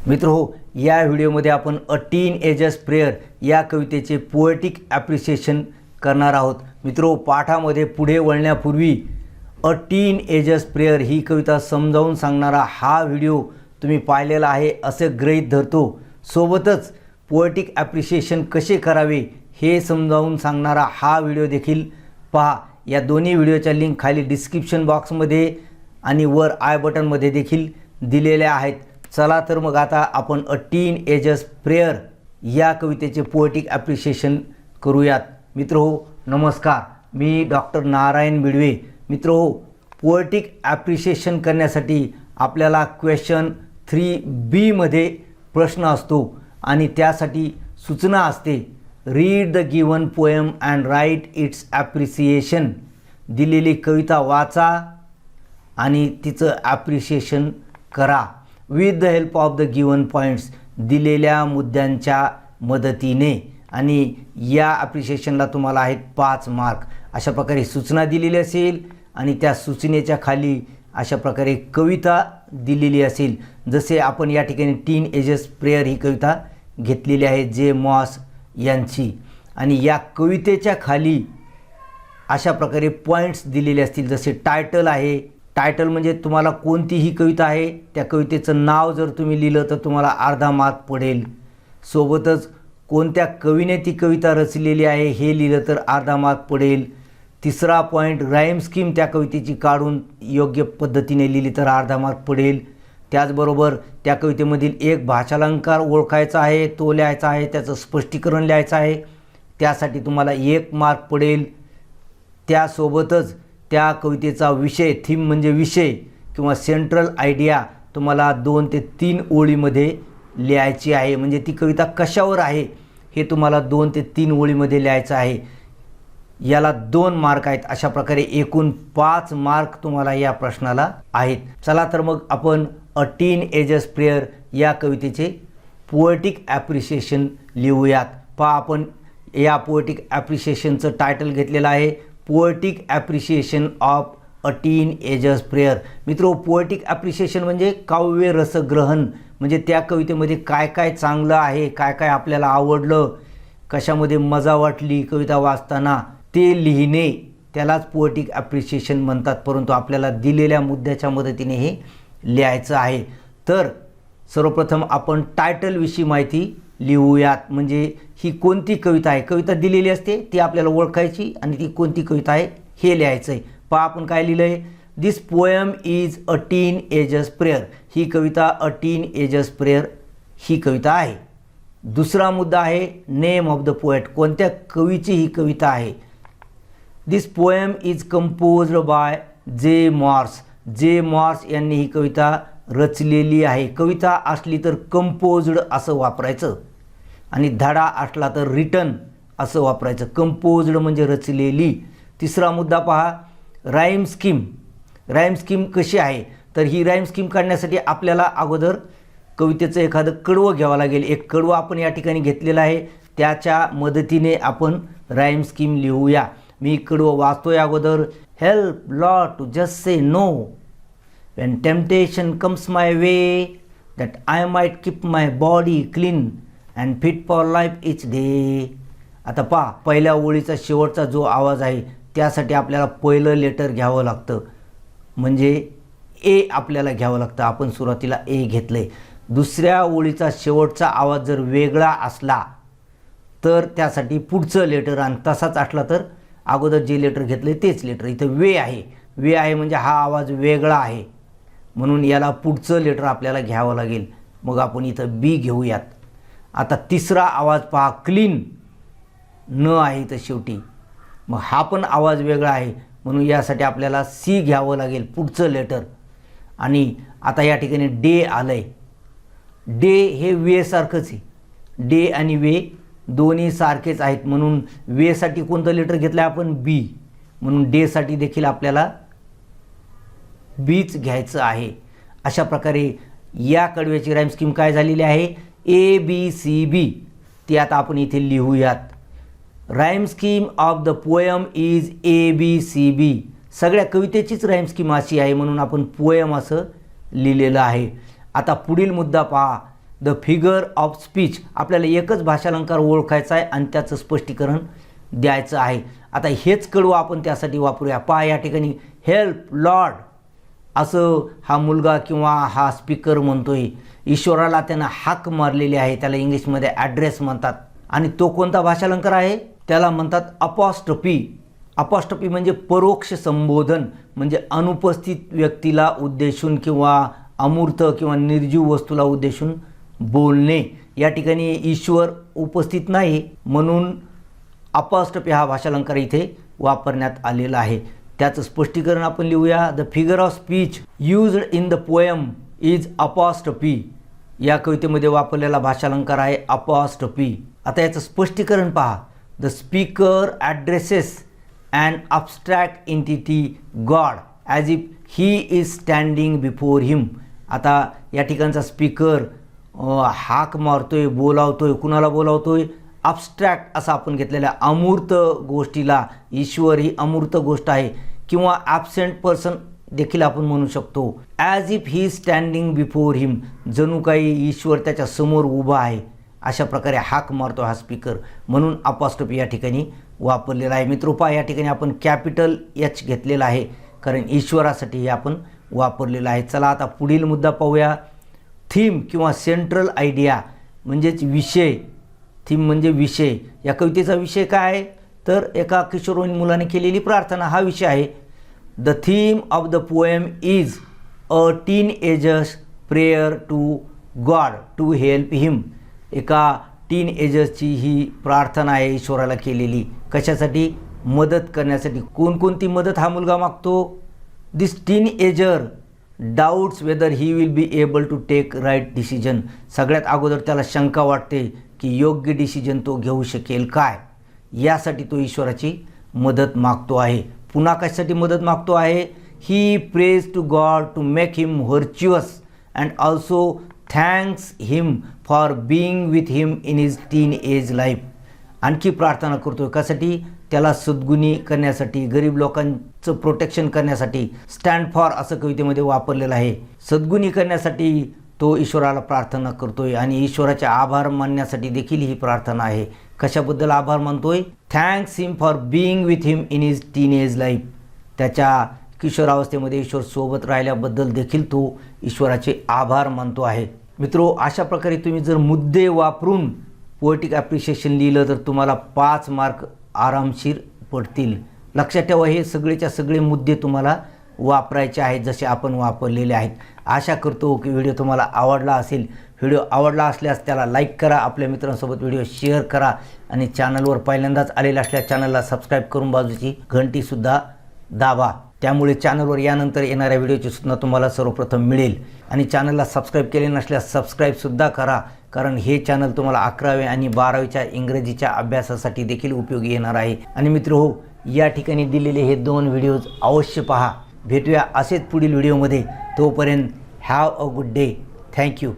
मित्रहो, या व्हिडिओमध्ये आपण अ टीन एजर्स प्रेयर या कवितेचे पोएटिक ॲप्रिसिएशन करणार आहोत। मित्रो, पाठामध्ये पुढे वळण्यापूर्वी अ टीन एजर्स प्रेयर ही कविता समजावून सांगणारा हा व्हिडिओ तुम्ही पाहिलेला आहे असे गृहीत धरतो। सोबतच पोएटिक ॲप्रिसिएशन कसे करावे हे समजावून सांगणारा हा व्हिडिओ देखील पहा। या दोन्ही व्हिडिओच्या लिंक खाली डिस्क्रिप्शन बॉक्समध्ये आणि वर आय बटनमध्ये देखील दिलेल्या आहेत। चला तर मग आता आपण अ टीन एजर्स प्रेयर या कवितेचे पोएटिक ॲप्रिसिएशन करूयात। मित्रहो नमस्कार, मी डॉक्टर नारायण बिडवे। मित्रहो, पोएटिक ॲप्रिसिएशन करण्यासाठी आपल्याला क्वेश्चन 3B मध्ये प्रश्न असतो आणि त्यासाठी सूचना असते, read the given poem and write its appreciation. दिलेली कविता वाचा आणि तिचं ॲप्रिसिएशन करा with the help of the given points, दिलेल्या मुद्द्यांच्या मदतीने। आणि या ॲप्रिसिएशनला तुम्हाला आहेत 5 मार्क। अशा प्रकारे सूचना दिलेली असेल आणि त्या सूचनेच्या खाली अशा प्रकारे कविता दिलेली असेल। जसे आपण या ठिकाणी टीन एजर्स प्रेयर ही कविता घेतलेली आहे जे मॉस यांची, आणि या कवितेच्या खाली अशा प्रकारे पॉईंट्स दिलेले असतील। जसे टायटल आहे, टायटल म्हणजे तुम्हाला कोणतीही कविता आहे त्या कवितेचं नाव जर तुम्ही लिहिलं तर तुम्हाला अर्धा मार्क पडेल। सोबतच कोणत्या कवीने ती कविता रचलेली आहे हे लिहिलं तर अर्धा मार्क पडेल। तिसरा पॉईंट, राईम स्कीम त्या कवितेची काढून योग्य पद्धतीने लिहिली तर अर्धा मार्क पडेल। त्याचबरोबर त्या कवितेमधील एक भाषालंकार ओळखायचा आहे, तो लिहायचा आहे, त्याचं स्पष्टीकरण लिहायचं आहे, त्यासाठी तुम्हाला 1 मार्क पडेल। त्यासोबतच त्या कवितेचा विषय, थीम म्हणजे विषय किंवा सेंट्रल आयडिया तुम्हाला 2 ते 3 ओळीमध्ये लिहायची आहे। म्हणजे ती कविता कशावर आहे हे तुम्हाला 2 ते 3 ओळीमध्ये लिहायचं आहे। याला 2 मार्क आहेत। अशा प्रकारे एकूण 5 मार्क तुम्हाला या प्रश्नाला आहेत। चला तर मग आपण अ टीन एजर्स प्रेयर या कवितेचे पोएटिक ॲप्रिसिएशन लिहूयात। पहा, आपण या पोएटिक ॲप्रिसिएशनचं टायटल घेतलेलं आहे poetic appreciation of a teenager's prayer. मित्रो, पोएटिक ॲप्रिसिएशन म्हणजे काव्य रसग्रहण, म्हणजे त्या कवितेमध्ये काय काय चांगलं आहे, काय काय आपल्याला आवडलं, कशामध्ये मजा वाटली कविता वाचताना ते लिहिणे, त्यालाच पोएटिक ॲप्रिसिएशन म्हणतात। परंतु आपल्याला दिलेल्या मुद्द्याच्या मदतीने हे लिहायचं आहे। तर सर्वप्रथम आपण टायटलविषयी माहिती लिहूयात। म्हणजे ही कोणती कविता आहे, कविता दिलेली असते ती आपल्याला ओळखायची आणि ती कोणती कविता आहे हे लिहायचं आहे। पहा, आपण काय लिहिलं आहे, this poem is a teenager's prayer. ही कविता अ टीन एजर्स प्रेयर ही कविता आहे। दुसरा मुद्दा आहे नेम ऑफ द पोएट, कोणत्या कवीची ही कविता आहे। This poem is composed by J Moore's. जे मॉर्स यांनी ही कविता रचलेली आहे। कविता असली तर कंपोज्ड असं वापरायचं आणि धडा असला तर रिटन असं वापरायचं। कंपोज्ड म्हणजे रचलेली। तिसरा मुद्दा पहा, राईम स्कीम। राईम स्कीम कशी आहे, तर ही राईम स्कीम काढण्यासाठी आपल्याला अगोदर कवितेचं एखादं कडवं घ्यावं लागेल। एक कडवं आपण या ठिकाणी घेतलेलं आहे, त्याच्या मदतीने आपण राईम स्कीम लिहूया। मी कडवं वाचतोय अगोदर, help Lord to just say no when temptation comes my way that I might keep my body clean and fit for life each day। आता पहा, पहिल्या ओळीचा शेवटचा जो आवाज आहे त्यासाठी आपल्याला पहिलं लेटर घ्यावं लागतं, म्हणजे ए आपल्याला घ्यावं लागतं। आपण सुरुवातीला ए घेतलंय। दुसऱ्या ओळीचा शेवटचा आवाज जर वेगळा असला तर त्यासाठी पुढचं लेटर, आणि तसाच असला तर अगोदर जे लेटर घेतलंय तेच लेटर। इथं वे आहे, वे आहे म्हणजे हा आवाज वेगळा आहे, म्हणून याला पुढचं लेटर आपल्याला घ्यावं लागेल। मग आपण इथं बी घेऊयात। आता तिसरा आवाज पहा, क्लीन, न आहे इथं शेवटी, मग हा पण आवाज वेगळा आहे, म्हणून यासाठी आपल्याला सी घ्यावं लागेल पुढचं लेटर। आणि आता या ठिकाणी डे आलं आहे। डे हे वे सारखंच आहे, डे आणि वे दोन्ही सारखेच आहेत, म्हणून वेसाठी कोणतं लेटर घेतलं आहे आपण, बी, म्हणून डेसाठी देखील आपल्याला बीच घ्यायचं आहे। अशा प्रकारे या कडव्याची राईम स्कीम काय झालेली आहे, ए बी सी बी, ती आता आपण इथे लिहूयात। Rhyme scheme of the poem is A B C B. सगळ्या कवितेचीच राईम स्कीम अशी आहे, म्हणून आपण पोएम असं लिहिलेलं आहे। आता पुढील मुद्दा पहा, द फिगर ऑफ स्पीच. आपल्याला एकच भाषालंकार ओळखायचा आहे आणि त्याचं स्पष्टीकरण द्यायचं आहे. आता हेच कडवं आपण त्यासाठी वापरूया. पहा या ठिकाणी हेल्प लॉर्ड असं हा मुलगा किंवा हा स्पीकर म्हणतोय. ईश्वराला त्यानं हाक मारलेली आहे. त्याला इंग्लिशमध्ये ॲड्रेस म्हणतात. आणि तो कोणता भाषालंकार आहे? त्याला म्हणतात अपॉस्ट्रोफी. अपॉस्ट्रोफी म्हणजे परोक्ष संबोधन, म्हणजे अनुपस्थित व्यक्तीला उद्देशून किंवा अमूर्त किंवा निर्जीव वस्तूला उद्देशून बोलणे. या ठिकाणी ईश्वर उपस्थित नाही म्हणून अपॉस्ट्रोफी हा भाषालंकार इथे वापरण्यात आलेला आहे. त्याचं स्पष्टीकरण आपण लिहूया. The figure of speech used in the poem is apostrophe. या कवितेमध्ये वापरलेला भाषालंकार आहे अपॉस्ट्रोफी. आता याचं स्पष्टीकरण पहा. The speaker addresses an abstract entity God as if he is standing before him. आता या ठिकाणचा स्पीकर हाक मारतोय, बोलावतोय. कुणाला बोलावतोय? ॲब्स्ट्रॅक्ट असं आपण घेतलेल्या अमूर्त गोष्टीला. ईश्वर ही अमूर्त गोष्ट आहे किंवा ॲबसेंट पर्सन देखील आपण म्हणू शकतो. As if he standing before him, जणू काही ईश्वर त्याच्या समोर उभा आहे. अशा प्रकारे हाक मारतो हा स्पीकर, म्हणून अपॉस्ट्रोफी या ठिकाणी वापरलेला आहे. मित्रोपा या ठिकाणी आपण कॅपिटल एच घेतलेला आहे कारण ईश्वरासाठी हे आपण वापरलेलं आहे. चला आता पुढील मुद्दा पाहूया. थीम किंवा सेंट्रल आयडिया म्हणजेच विषय. थीम म्हणजे विषय. या कवितेचा विषय काय आहे? तर एका किशोरवयीन मुलाने केलेली प्रार्थना हा विषय आहे. The theme of the poem is a teenager's prayer to God to help him. एका टीनएजर्सची ही प्रार्थना आहे ईश्वराला केलेली. कशासाठी? मदत करण्यासाठी. कोणकोणती मदत हा मुलगा मागतो? This teenager doubts whether he will be able to take right decision. सगळ्यात अगोदर त्याला शंका वाटते की योग्य डिसिजन तो घेऊ शकेल काय. यासाठी तो ईश्वराची मदत मागतो आहे. पुन्हा कशासाठी मदत मागतो आहे? He praise to God to make him virtuous and also thanks him for being with him in his teenage life. आणखी प्रार्थना करतो कशासाठी? त्याला सद्गुणी करण्यासाठी, गरीब लोकांचं प्रोटेक्शन करण्यासाठी. स्टँड फॉर असं कवितेमध्ये वापरलेलं आहे. सद्गुणी करण्यासाठी तो ईश्वराला प्रार्थना करतोय आणि ईश्वराचे आभार मानण्यासाठी देखील ही प्रार्थना आहे. कशाबद्दल आभार मानतोय? Thanks him for being with him in his teenage life. त्याच्या किशोरावस्थेमध्ये ईश्वर सोबत राहिल्याबद्दल देखील तो ईश्वराचे आभार मानतो आहे. मित्रो, अशा प्रकारे तुम्ही जर मुद्दे वापरून पोएटिक ॲप्रिशिएशन लिहिलं तर तुम्हाला 5 मार्क आरामशीर पडतील. लक्षात ठेवा, हे सगळेच्या सगळे मुद्दे तुम्हाला वापरायचे आहेत जसे आपण वापरलेले आहेत. आशा करतो की व्हिडिओ तुम्हाला आवडला असेल. व्हिडिओ आवडला असल्यास त्याला लाईक करा, आपल्या मित्रांसोबत व्हिडिओ शेअर करा आणि चॅनलवर पहिल्यांदाच आलेला असल्यास चॅनलला सबस्क्राईब करून बाजूची घंटीसुद्धा दाबा. त्यामुळे चॅनलवर यानंतर येणाऱ्या व्हिडिओची सूचना तुम्हाला सर्वप्रथम मिळेल. आणि चॅनलला सबस्क्राईब केले नसल्यास सबस्क्राईबसुद्धा करा, कारण हे चॅनल तुम्हाला 11वी आणि 12वीच्या इंग्रजीच्या अभ्यासासाठी देखील उपयोगी येणार आहे. आणि मित्रहो, या ठिकाणी दिलेले हे 2 व्हिडिओज अवश्य पहा. भेटूया असेच पुढील व्हिडिओमध्ये. तोपर्यंत have a good day. Thank you.